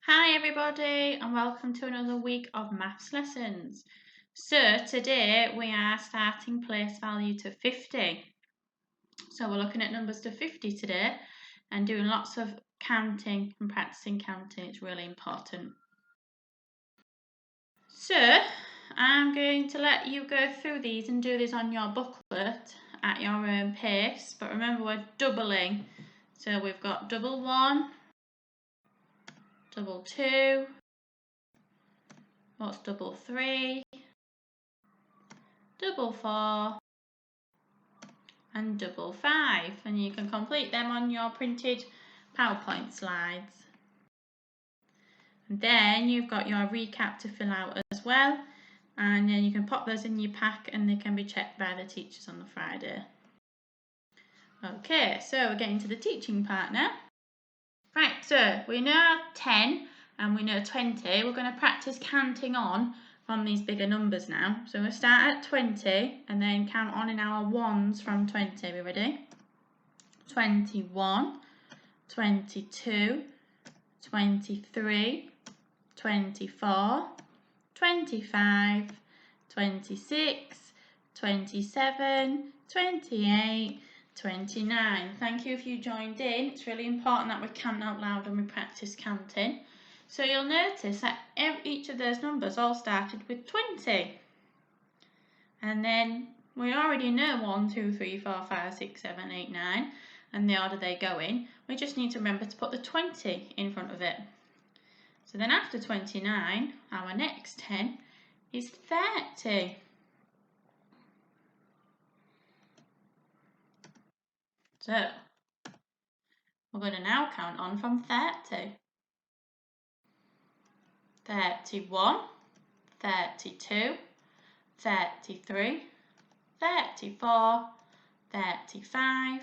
Hi everybody and welcome to another week of maths lessons. So today we are starting place value to 50. So we're looking at numbers to 50 today and doing lots of counting and practicing counting. It's really important. So I'm going to let you go through these and do this on your booklet at your own pace. But remember, we're doubling. So we've got double 1, double 2, what's double 3, double 4 and double 5, and you can complete them on your printed PowerPoint slides. And then you've got your recap to fill out as well, and then you can pop those in your pack and they can be checked by the teachers on the Friday. Okay, so we're getting to the teaching part now. Right, so we know 10 and we know 20. We're going to practice counting on from these bigger numbers now. So we'll start at 20 and then count on in our ones from 20. Are we ready? 21, 22, 23, 24, 25, 26, 27, 28, 29. Thank you if you joined in. It's really important that we count out loud and we practice counting. So you'll notice that each of those numbers all started with 20. And then we already know 1, 2, 3, 4, 5, 6, 7, 8, 9 and the order they go in. We just need to remember to put the 20 in front of it. So then after 29, our next 10 is 30. So we're going to now count on from 30. 31, 32, 33, 34, 35,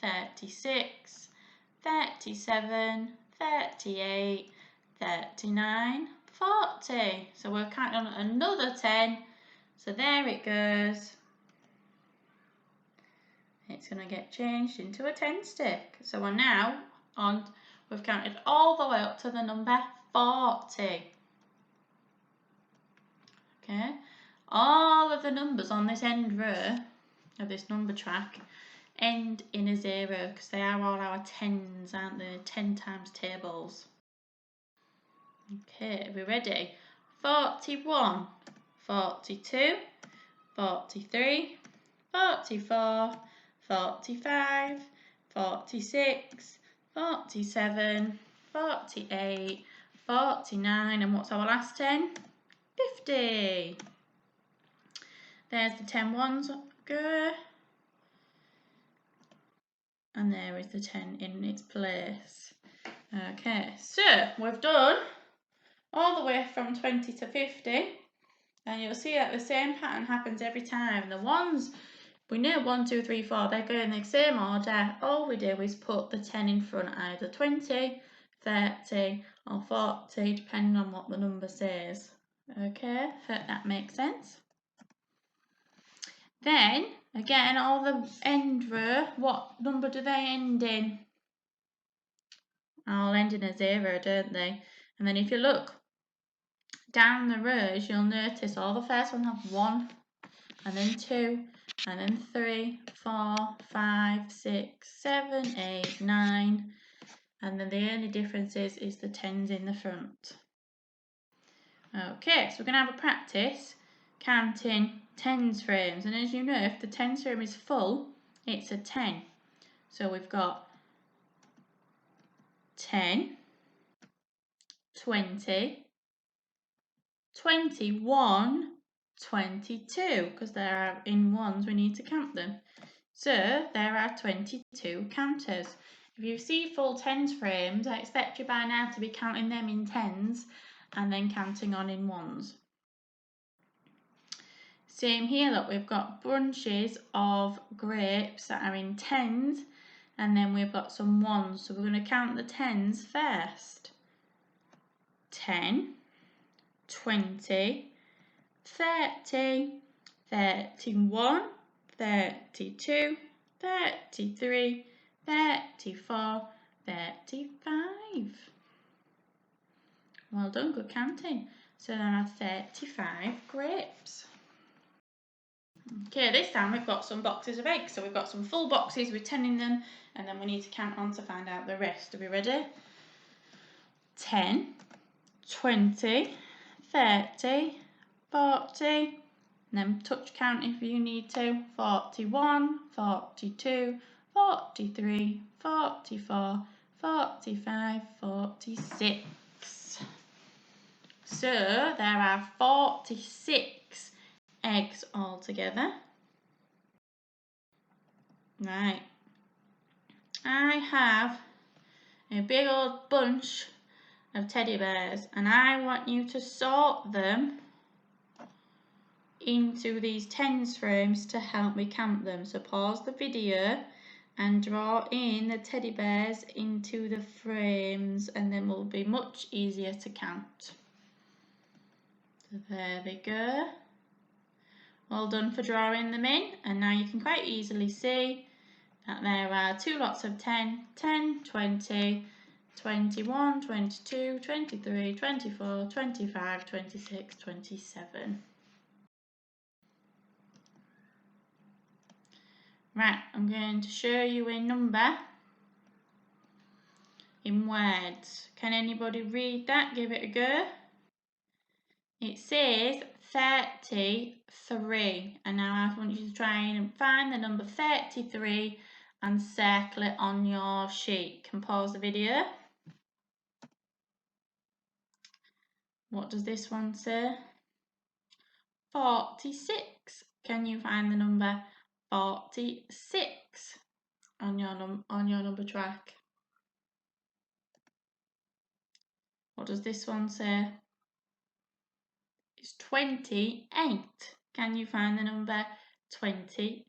36, 37, 38, 39, 40. So we're counting on another 10. So there it goes. It's going to get changed into a 10 stick. So we're now on, we've counted all the way up to the number 40. Okay, all of the numbers on this end row of this number track end in a 0 because they are all our 10s, aren't they? 10 times tables. Okay, we're ready. 41, 42, 43, 44, 45, 46, 47, 48, 49, and what's our last 10? 50. There's the 10 ones go, and there is the 10 in its place. Okay, so we've done all the way from 20 to 50, and you'll see that the same pattern happens every time. The ones, we know 1, 2, 3, 4, they go in the same order. All we do is put the 10 in front, either 20, 30 or 40, depending on what the number says. Okay, hope that makes sense. Then, again, all the end row, what number do they end in? All end in a 0, don't they? And then if you look down the rows, you'll notice all the first one have 1, and then 2, and then 3, 4, 5, 6, 7, 8, 9, and then the only difference is the 10s in the front. Okay, so we're going to have a practice counting 10s frames, and as you know, if the 10s frame is full, it's a 10. So we've got 10, 20, 21, 22, because they are in ones, we need to count them. So there are 22 counters. If you see full 10s frames, I expect you by now to be counting them in 10s and then counting on in ones. Same here, look, we've got bunches of grapes that are in 10s, and then we've got some ones, so we're going to count the 10s first. 10, 20, 30, 31, 32, 33, 34, 35. Well done, good counting. So there are 35 grapes. Okay, this time we've got some boxes of eggs. So we've got some full boxes with 10 in them, and then we need to count on to find out the rest. Are we ready? 10, 20, 30, 40, and then touch count if you need to. 41, 42, 43, 44, 45, 46. So there are 46 eggs altogether. Right. I have a big old bunch of teddy bears and I want you to sort them into these tens frames to help me count them. So pause the video and draw in the teddy bears into the frames and then it will be much easier to count. So there we go. Well done for drawing them in, and now you can quite easily see that there are two lots of 10, 10, 20, 21, 22, 23, 24, 25, 26, 27. Right, I'm going to show you a number in words. Can anybody read that? Give it a go. It says 33, and now I want you to try and find the number 33 and circle it on your sheet. You can pause the video. What does this one say? 46. Can you find the number 46 on your number track? What does this one say? It's 28. Can you find the number 28?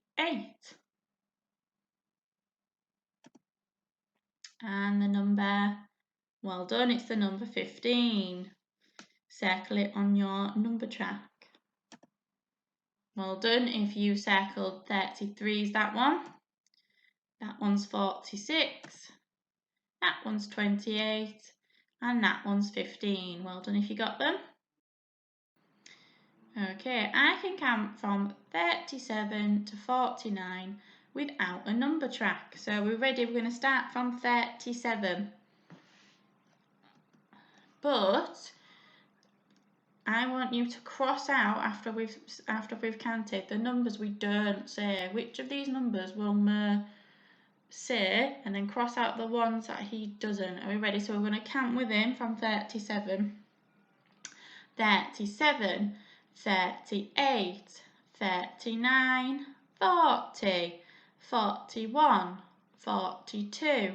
And the number, well done, it's the number 15. Circle it on your number track. Well done, if you circled 33's that one. That one's 46. That one's 28. And that one's 15. Well done if you got them. Okay, I can count from 37 to 49 without a number track. So we're ready, we're going to start from 37. But I want you to cross out after we've counted the numbers we don't say. Which of these numbers will Mo say, and then cross out the ones that he doesn't. Are we ready? So we're going to count with him from 37. 37, 38, 39, 40, 41, 42,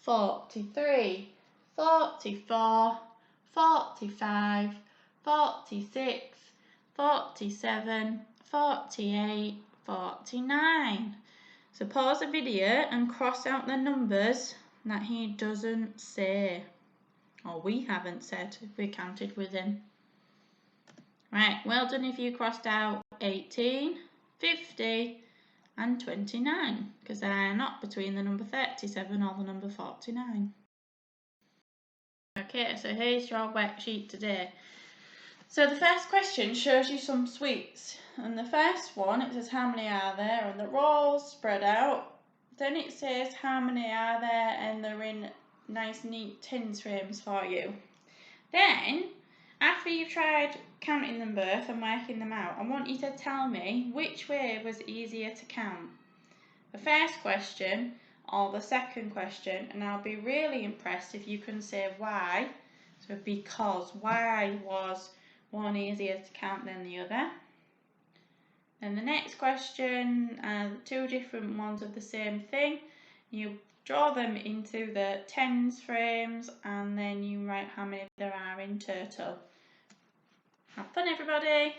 43, 44, 45, 46, 47, 48, 49. So pause the video and cross out the numbers that he doesn't say, or we haven't said if we counted with him. Right, well done if you crossed out 18, 50 and 29, because they're not between the number 37 or the number 49. Okay, so here's your worksheet today. So the first question shows you some sweets, and the first one, it says how many are there, and they're all spread out. Then it says how many are there, and they're in nice neat tins frames for you. Then, after you've tried counting them both and working them out, I want you to tell me which way was easier to count. The first question or the second question, and I'll be really impressed if you can say why. So because, why was one easier to count than the other. Then the next question, two different ones of the same thing. You draw them into the tens frames and then you write how many there are in total. Have fun, everybody!